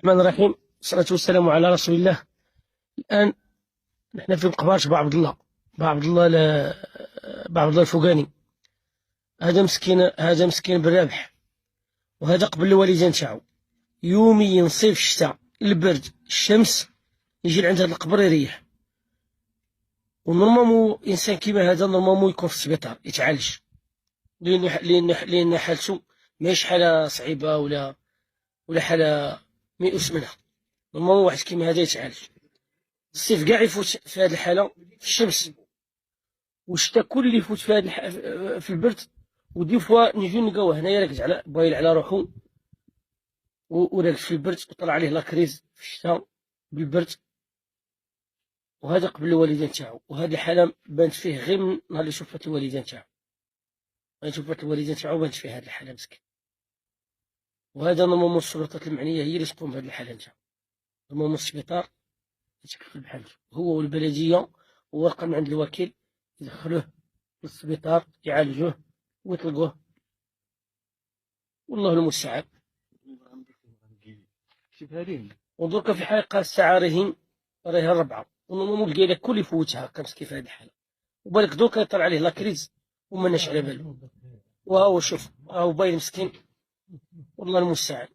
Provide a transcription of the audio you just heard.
الرحمن الرحيم، والصلاة والسلام على رسول الله. الآن نحن في مقبرة با عبد الله الفوقاني. هذا مسكين بالرابح، وهذا قبل الوالدين تاعو. يوميا صيف شتاء البرد الشمس يجي لعند هذا القبر يريح. ونورمالمون انسان كيما هذا نورمالمون يكون في السبيطار يتعالج، لان حالته ماهيش حالة صعيبة ولا حالة ميؤوس منها. نورمالمون واحد كيما هذا يتعالج. الصيف كاع يفوت في هذه الحالة في الشمس، والشتا كل يفوت في هذه في البرد. ودي فوا نجي نلقاوه هنايا راكد على بايل على روحو وراكد في البرد، وطلع عليه لاكريز في الشتا بالبرد. وهذا قبل الوالدين تاعو، وهذه الحالة بانت فيه غير من نهار اللي شوفت الوالدين تاعو. بانت فيه هذه الحالة مسكين. وهذا نورمالمون السلطات المعنية هي اللي تقوم بهذه الحالة نتاعو. نورمالمون السبيطار يتكفل بحال هو والبلدية، وورقة من عند الوكيل يدخلوه للسبيطار يعالجوه ويطلقوه، والله المستعان. ودرك في حقيقة الساعة راهي الربعة، ونورمالمون الكايلة كل يفوتها هكا مسكين في هذه الحالة. وبالك دوكا يطلع عليه لاكريز وماناش على بالو. وهو شوف راهو باين مسكين. والله المستعان.